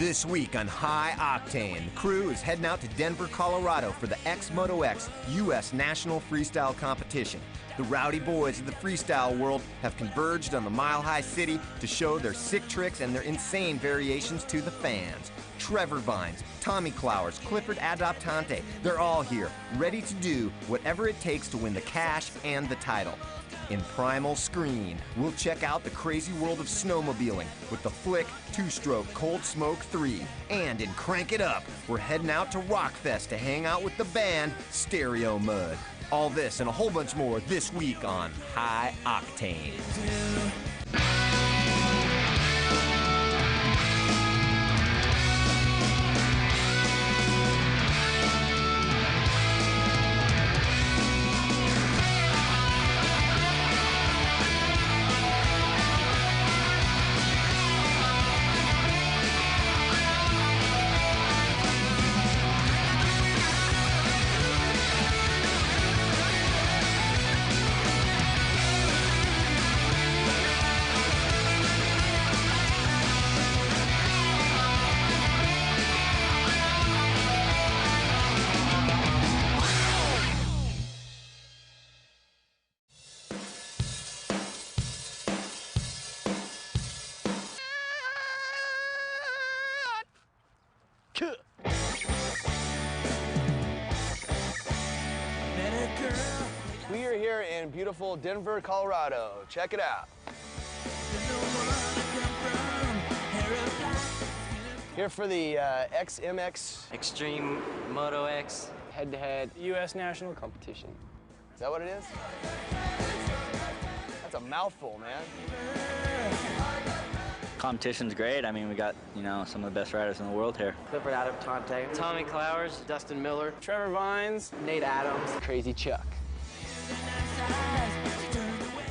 This week on High Octane, the crew is heading out to Denver, Colorado for the X-Moto X U.S. National Freestyle Competition. The rowdy boys of the freestyle world have converged on the Mile High City to show their sick tricks and their insane variations to the fans. Trevor Vines, Tommy Clowers, Clifford Adoptante, they're all here, ready to do whatever it takes to win the cash and the title. In Primal Screen, we'll check out the crazy world of snowmobiling with the Flick 2-Stroke Cold Smoke 3. And in Crank It Up, we're heading out to Rockfest to hang out with the band Stereo Mud. All this and a whole bunch more this week on High Octane. We are here in beautiful Denver, Colorado. Check it out. Here for the XMX Extreme Moto X head-to-head U.S. National Competition. Is that what it is? That's a mouthful, man. Competition's great. I mean, we got, some of the best riders in the world here. Clifford Adoptante, Tommy Clowers, Dustin Miller, Trevor Vines, Nate Adams, Crazy Chuck.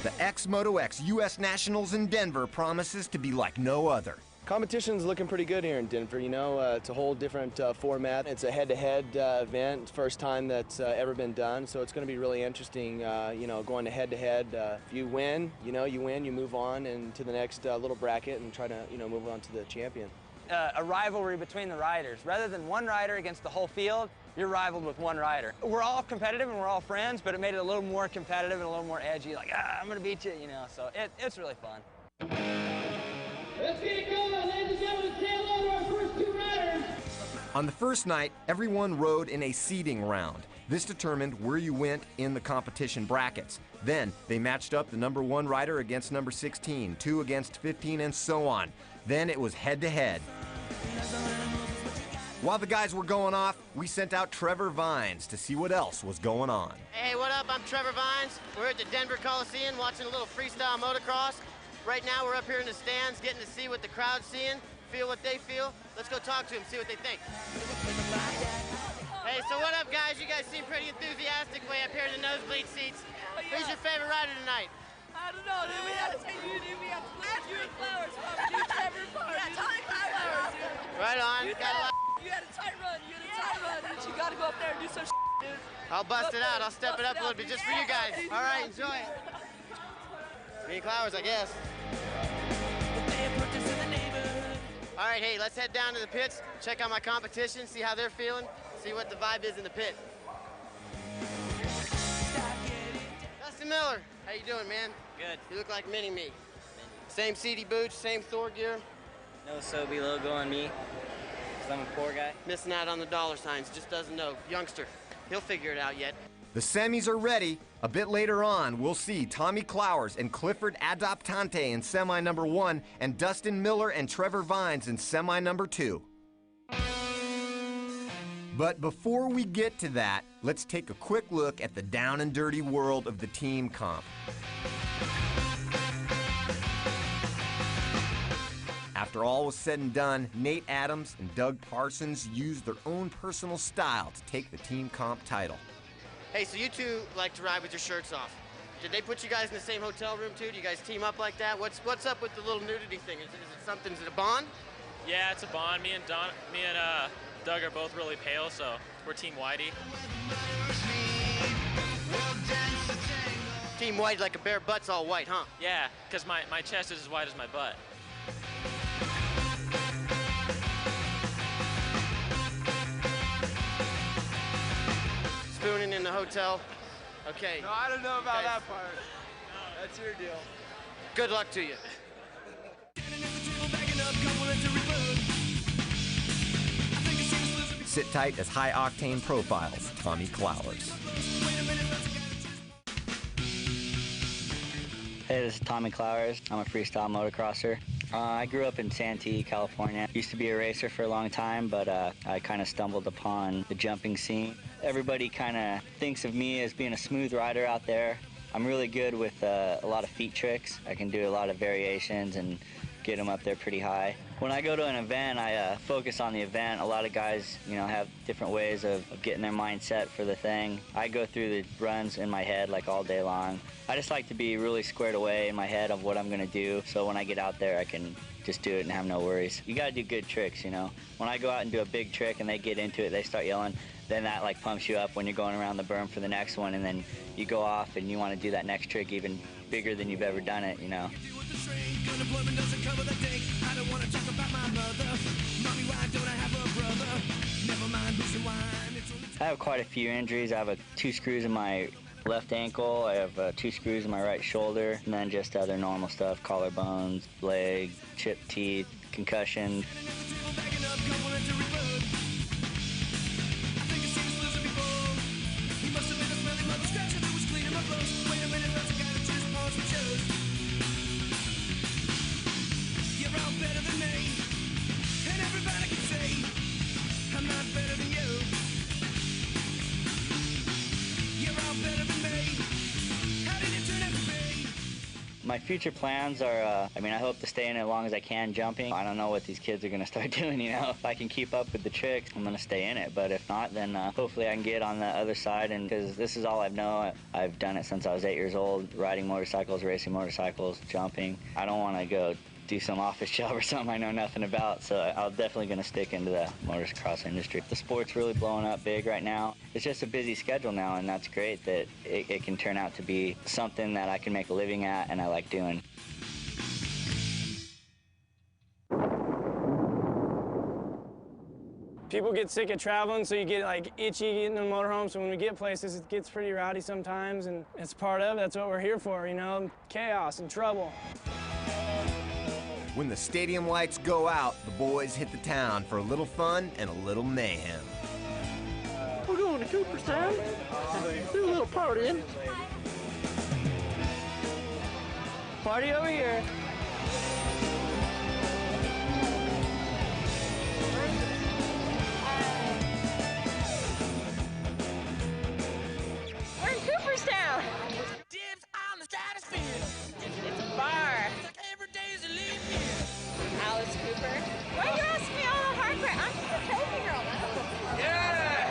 The X-Moto X U.S. Nationals in Denver promises to be like no other. Competition's looking pretty good here in Denver, it's a whole different format. It's a head-to-head event, first time that's ever been done, so it's going to be really interesting, going to head-to-head. If you win, you win, you move on into the next little bracket and try to, move on to the champion. A rivalry between the riders. Rather than one rider against the whole field, you're rivaled with one rider. We're all competitive and we're all friends, but it made it a little more competitive and a little more edgy, like, I'm going to beat you, so it's really fun. Let's get it going, ladies and gentlemen. Say hello to our first two riders. On the first night, everyone rode in a seeding round. This determined where you went in the competition brackets. Then they matched up the number 1 rider against number 16, 2 against 15, and so on. Then it was head-to-head. While the guys were going off, we sent out Trevor Vines to see what else was going on. Hey, what up? I'm Trevor Vines. We're at the Denver Coliseum watching a little freestyle motocross. Right now we're up here in the stands getting to see what the crowd's seeing, feel what they feel. Let's go talk to them, see what they think. Hey, so what up, guys? You guys seem pretty enthusiastic way up here in the nosebleed seats. Who's your favorite rider tonight? I don't know, dude. We had to say you, dude. We had to let you and Flowers come. You, Trevor, yeah, Tommy Flowers. Right on. You had a tight run. You had a tight run, dude. You got to go up there and do some dude. I'll bust it out. I'll step it up a little bit just for you guys. All right, enjoy it. Me and Clowers, I guess. All right, hey, let's head down to the pits, check out my competition, see how they're feeling, see what the vibe is in the pit. Dustin Miller, how you doing, man? Good. You look like mini-me. Same CD boots, same Thor gear. No Sobe logo on me, because I'm a poor guy. Missing out on the dollar signs, just doesn't know. Youngster, he'll figure it out yet. The semis are ready. A bit later on, we'll see Tommy Clowers and Clifford Adoptante in semi number 1 and Dustin Miller and Trevor Vines in semi number 2. But before we get to that, let's take a quick look at the down and dirty world of the team comp. After all was said and done, Nate Adams and Doug Parsons used their own personal style to take the team comp title. Hey, so you two like to ride with your shirts off. Did they put you guys in the same hotel room too? Do you guys team up like that? What's up with the little nudity thing? Is it something? Is it a bond? Yeah, it's a bond. Me and Doug are both really pale, so we're Team Whitey. Team White, like a bare butt's all white, huh? Yeah, because my chest is as white as my butt. staying in the hotel. Okay. No, I don't know about that part. That's your deal. Good luck to you. Sit tight as High Octane profiles Tommy Clowers. Hey, this is Tommy Clowers. I'm a freestyle motocrosser. I grew up in Santee, California. Used to be a racer for a long time, but I kind of stumbled upon the jumping scene. Everybody kind of thinks of me as being a smooth rider out there. I'm really good with a lot of feet tricks. I can do a lot of variations and get them up there pretty high. When I go to an event, I focus on the event. A lot of guys, have different ways of getting their mindset for the thing. I go through the runs in my head like all day long. I just like to be really squared away in my head of what I'm gonna do, so when I get out there, I can just do it and have no worries. You gotta do good tricks, When I go out and do a big trick and they get into it, they start yelling, then that like pumps you up when you're going around the berm for the next one, and then you go off and you want to do that next trick even bigger than you've ever done it, I have quite a few injuries. I have 2 screws in my left ankle, I have 2 screws in my right shoulder, and then just other normal stuff, collarbones, leg, chipped teeth, concussion. My future plans are, I hope to stay in it as long as I can jumping. I don't know what these kids are going to start doing, If I can keep up with the tricks, I'm going to stay in it. But if not, then hopefully I can get on the other side. And because this is all I've known, I've done it since I was 8 years old, riding motorcycles, racing motorcycles, jumping. I don't want to go do some office job or something I know nothing about, so I'm definitely going to stick into the motocross industry. The sport's really blowing up big right now. It's just a busy schedule now, and that's great that it can turn out to be something that I can make a living at and I like doing. People get sick of traveling, so you get like itchy getting in the motorhome. So when we get places, it gets pretty rowdy sometimes, and it's part of it. That's what we're here for, chaos and trouble. When the stadium lights go out, the boys hit the town for a little fun and a little mayhem. We're going to Cooperstown. Do a little partying. Party over here. We're in Cooperstown. Dibs on the stratosphere. It's a bar. Every day's a leap year. Alice Cooper. Why are you asking me all the hard part? I'm just a trophy girl now. Yeah,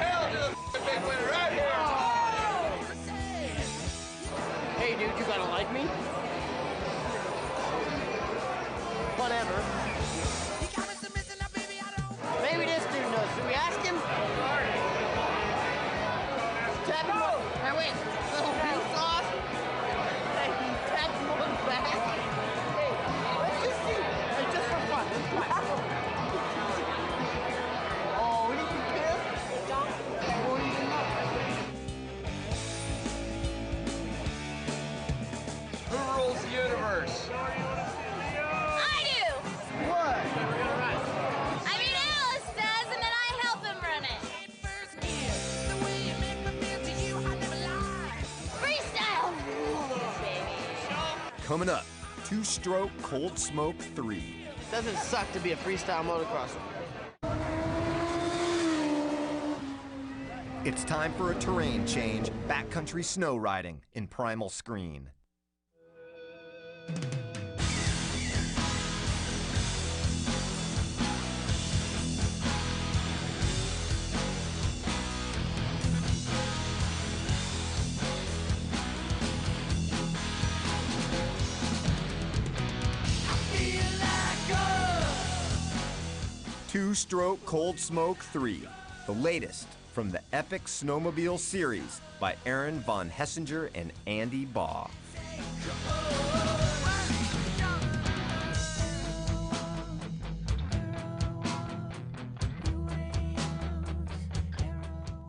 hell to the big winner right here. Hey, dude, you gotta like me? Whatever. Maybe this dude knows. Should we ask him? Tap him on. Hey, wait. Little pink sauce. Hey, tap him on the back. Hey, let's just see. Hey, just for fun. Oh, what did you piss? Oh, you did not. Who rules the universe? I do. What? I mean, Alice does, and then I help him run it. Freestyle. Baby. Coming up, 2-stroke Cold Smoke 3. Doesn't suck to be a freestyle motocrosser. It's time for a terrain change, backcountry snow riding in Primal Screen. Two-stroke Cold Smoke 3, the latest from the epic snowmobile series by Aaron von Hessinger and Andy Baugh.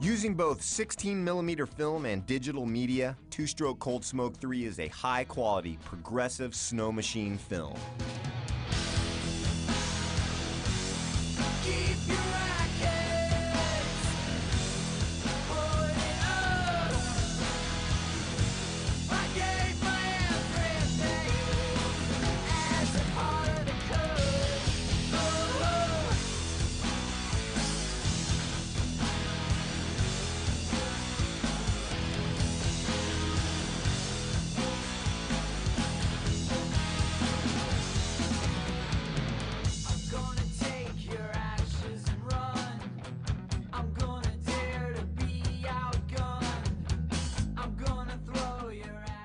Using both 16mm film and digital media, Two-Stroke Cold Smoke 3 is a high-quality, progressive snow machine film.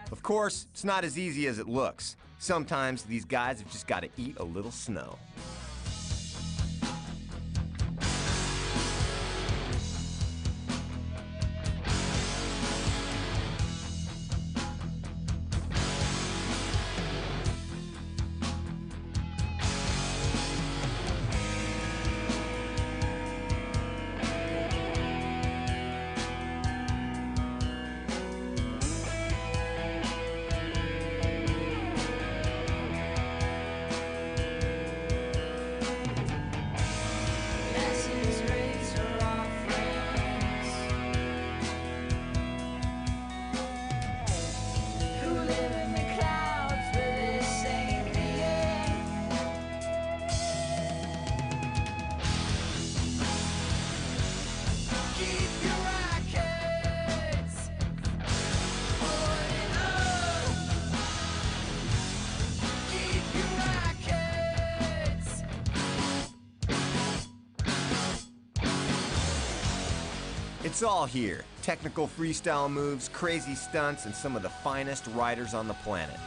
Of course, it's not as easy as it looks. Sometimes these guys have just got to eat a little snow. It's all here. Technical freestyle moves, crazy stunts, and some of the finest riders on the planet.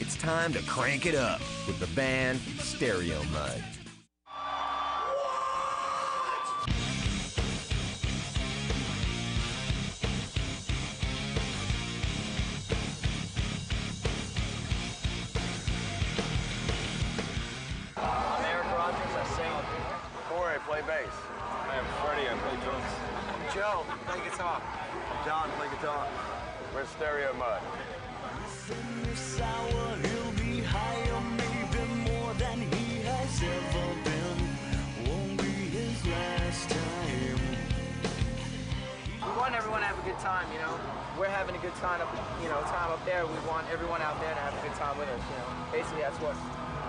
It's time to crank it up with the band Stereo Mud. I'm Eric Rogers, I sing. Corey, play bass. I am Freddie, I play drums. I'm Joe, play guitar. John, play guitar. We're Stereo Mud. He'll be higher, maybe more than he has ever been. Won't be his last time. We want everyone to have a good time, you know. We're having a good time up there. We want everyone out there to have a good time with us, you know. Basically, that's what we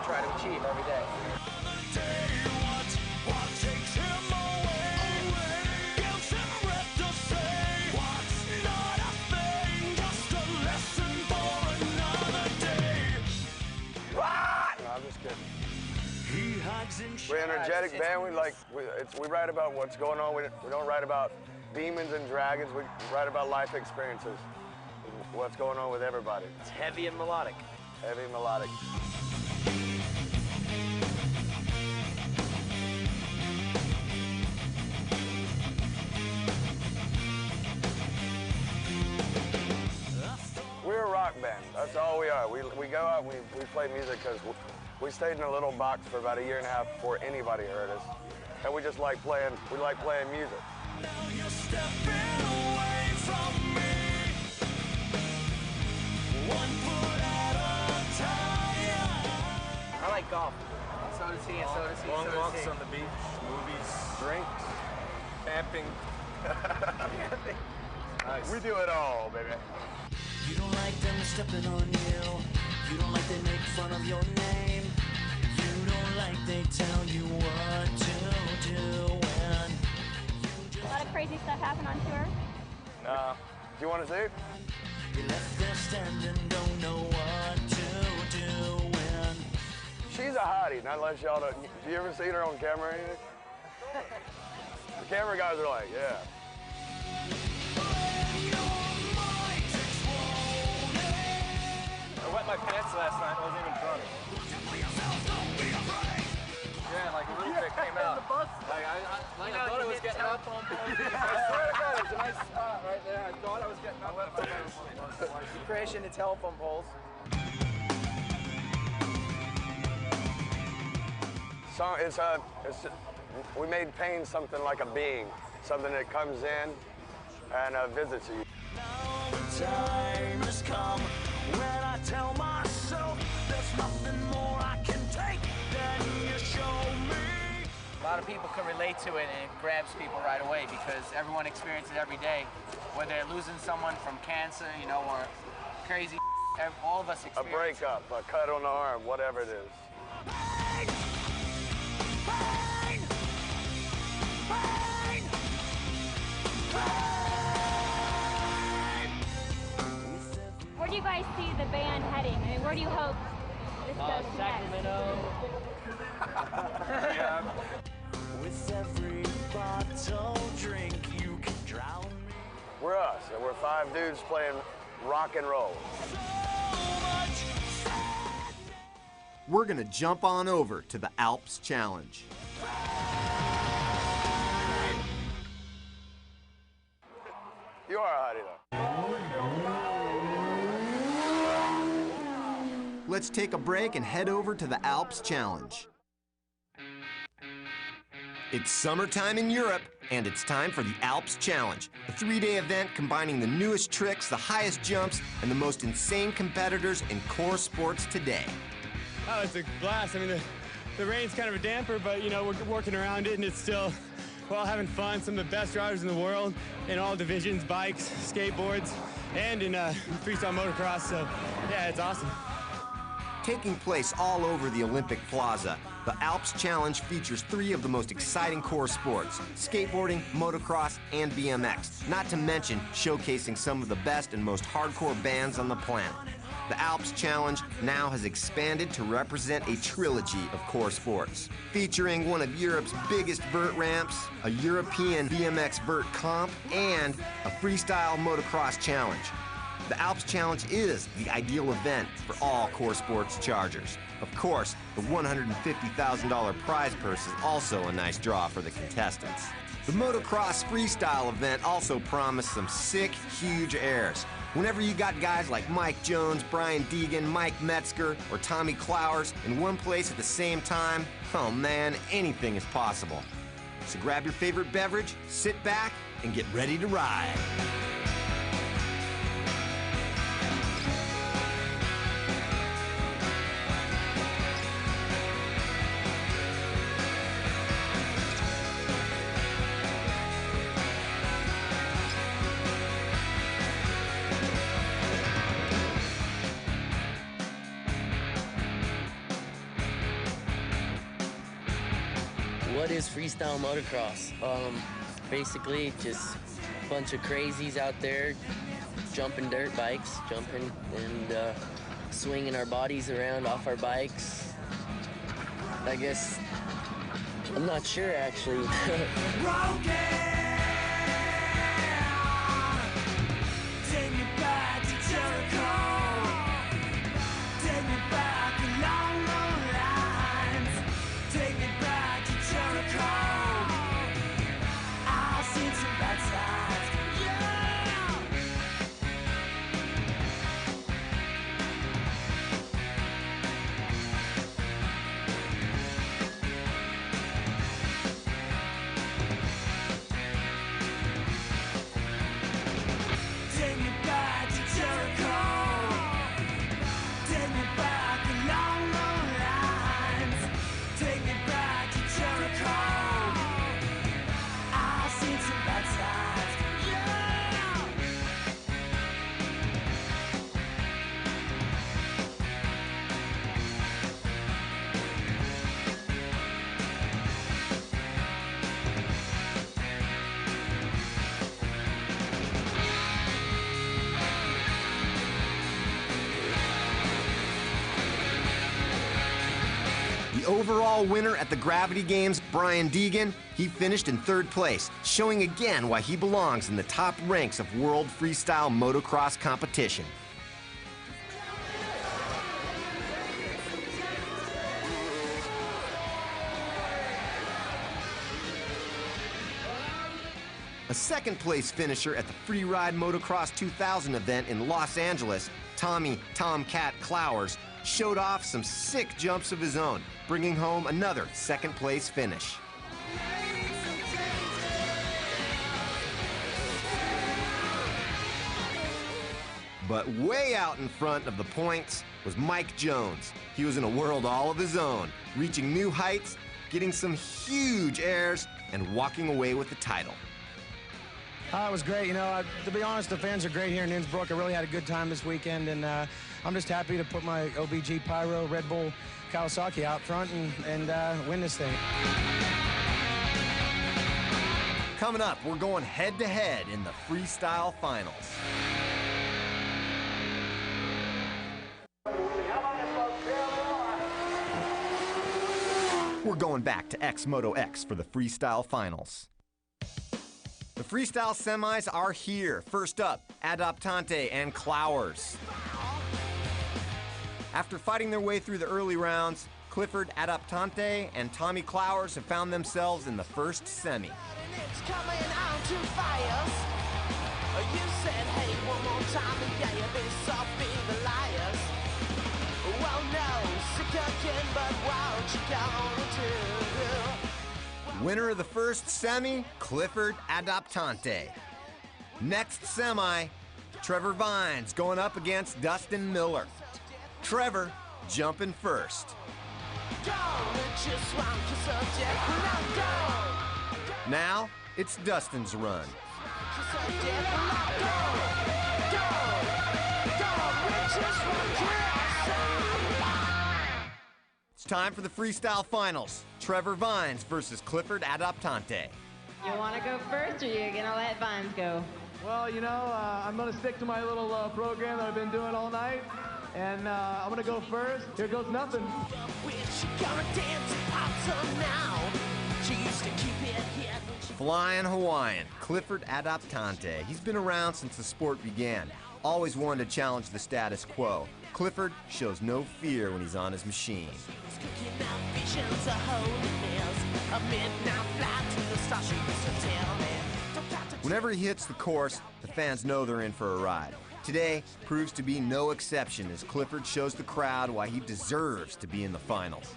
try to achieve every day. What takes him away? Gives him breath to say. What's not a thing, just a lesson for another day. No, I'm just kidding. He hides in We're an energetic band. We write about what's going on. We don't write about demons and dragons. We write about life experiences. What's going on with everybody. It's heavy and melodic. Heavy and melodic. We're a rock band. That's all we are. We go out and we play music because we stayed in a little box for about 1.5 years before anybody heard us. And we just like playing, music. Now you're stepping away from me. One foot at a time. I like golf. So does he, and so does he, Long so does walks he. on the beach, movies, drinks, camping. I We do it all, baby. You don't like them stepping on you. You don't like they make fun of your name. You don't like they tell you what to do when. A lot of crazy stuff happen on tour. Do you want to see? You left there standing, don't know what to do when. She's a hottie, not unless y'all don't. Do you ever see her on camera or anything? The camera guys are like, yeah. I wet my pants last night. I wasn't even drunk. Yeah, like a little bit came out. Like I thought I was getting up. I swear to God, there's a nice spot right there. I thought I was getting up. You crashing the telephone poles. So we made pain something like a being, something that comes in and visits you. Now the time has come when I tell myself there's nothing more I can take than you show me. A lot of people can relate to it, and it grabs people right away because everyone experiences it every day. Whether they're losing someone from cancer, you know, or crazy, all of us experience a breakup, a cut on the arm, whatever it is. Pain! Pain! Pain! Where do you guys see the band heading? I mean, where do you hope this goes Sacramento. Yeah. With every bottle drink, you can drown me. We're us, and we're 5 dudes playing rock and roll. We're gonna jump on over to the Alps Challenge. You are a hottie, though. Let's take a break and head over to the Alps Challenge. It's summertime in Europe, and it's time for the Alps Challenge, a 3-day event combining the newest tricks, the highest jumps, and the most insane competitors in core sports today. Oh, it's a blast. I mean, the rain's kind of a damper, but, you know, we're working around it, and it's still, well, having fun. Some of the best drivers in the world in all divisions, bikes, skateboards, and in freestyle motocross, so, yeah, it's awesome. Taking place all over the Olympic Plaza, the Alps Challenge features 3 of the most exciting core sports: skateboarding, motocross, and BMX, not to mention showcasing some of the best and most hardcore bands on the planet. The Alps Challenge now has expanded to represent a trilogy of core sports, featuring one of Europe's biggest vert ramps, a European BMX vert comp, and a freestyle motocross challenge. The Alps Challenge is the ideal event for all core sports chargers. Of course, the $150,000 prize purse is also a nice draw for the contestants. The motocross freestyle event also promised some sick, huge airs. Whenever you got guys like Mike Jones, Brian Deegan, Mike Metzger, or Tommy Clowers in one place at the same time, oh man, anything is possible. So grab your favorite beverage, sit back, and get ready to ride. What is freestyle motocross? Basically just a bunch of crazies out there jumping dirt bikes, jumping and swinging our bodies around off our bikes. I guess, I'm not sure actually. Take me back to Jericho. Take me back along the lines. Take me back to Jericho. I've seen some bad sides. overall winner at the Gravity Games, Brian Deegan, he finished in 3rd place, showing again why he belongs in the top ranks of world freestyle motocross competition. A 2nd place finisher at the Freeride Motocross 2000 event in Los Angeles, Tommy Tomcat Clowers, showed off some sick jumps of his own, bringing home another 2nd place finish. But way out in front of the points was Mike Jones. He was in a world all of his own, reaching new heights, getting some huge airs, and walking away with the title. It was great. You know, to be honest, the fans are great here in Innsbruck. I really had a good time this weekend, and I'm just happy to put my OBG Pyro Red Bull Kawasaki out front and win this thing. Coming up, we're going head-to-head in the freestyle finals. We're going back to X Moto X for the freestyle finals. The freestyle semis are here. First up, Adoptante and Clowers. After fighting their way through the early rounds, Clifford Adoptante and Tommy Clowers have found themselves in the first semi. It's coming on to fires. You said, hey, one more time, yeah, you've been soft, being the liars. Well, no, sick again, but what you gonna do? Winner of the first semi, Clifford Adoptante. Next semi, Trevor Vines going up against Dustin Miller. Trevor jumping first. Now, it's Dustin's run. It's time for the freestyle finals. Trevor Vines versus Clifford Adoptante. You want to go first, or you're going to let Vines go? Well, you know, I'm going to stick to my little program that I've been doing all night. And I'm going to go first. Here goes nothing. Flying Hawaiian, Clifford Adoptante. He's been around since the sport began. Always wanted to challenge the status quo. Clifford shows no fear when he's on his machine. Whenever he hits the course, the fans know they're in for a ride. Today proves to be no exception as Clifford shows the crowd why he deserves to be in the finals.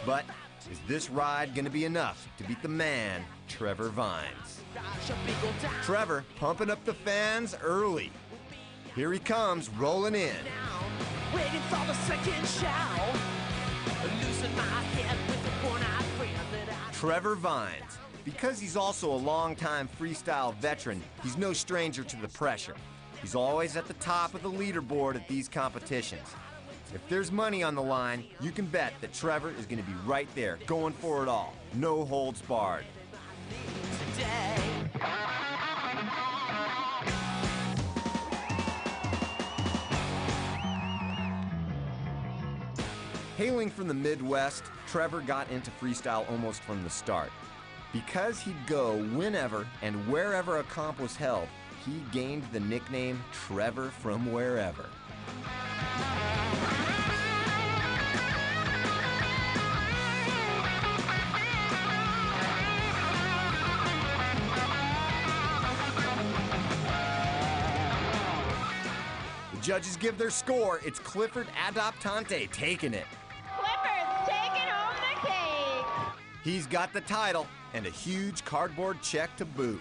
But is this ride going to be enough to beat the man, Trevor Vines? Trevor pumping up the fans early. Here he comes, rolling in. Waiting for the second shout. Losing my head with the one-eyed friend that I... Trevor Vines. Because he's also a longtime freestyle veteran, he's no stranger to the pressure. He's always at the top of the leaderboard at these competitions. If there's money on the line, you can bet that Trevor is going to be right there, going for it all. No holds barred. Hailing from the Midwest, Trevor got into freestyle almost from the start. Because he'd go whenever and wherever a comp was held, he gained the nickname Trevor from Wherever. Judges give their score. It's Clifford Adoptante taking it. Clifford's taking home the cake. He's got the title and a huge cardboard check to boot.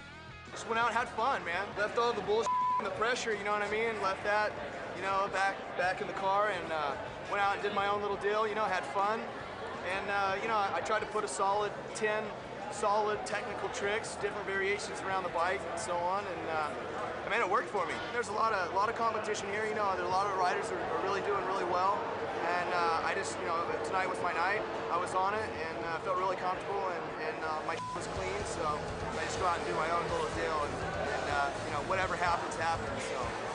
Just went out and had fun, man. Left all the bullshit and the pressure, you know what I mean? Left that, you know, back in the car and went out and did my own little deal, you know, had fun. And, you know, I tried to put a solid 10 solid technical tricks, different variations around the bike and so on. And, I Man, it worked for me. There's a lot of competition here. You know, there are a lot of riders who are really doing really well. And I just, you know, tonight was my night. I was on it and felt really comfortable, and my was clean. So I just go out and do my own little deal, and you know, whatever happens, happens. So.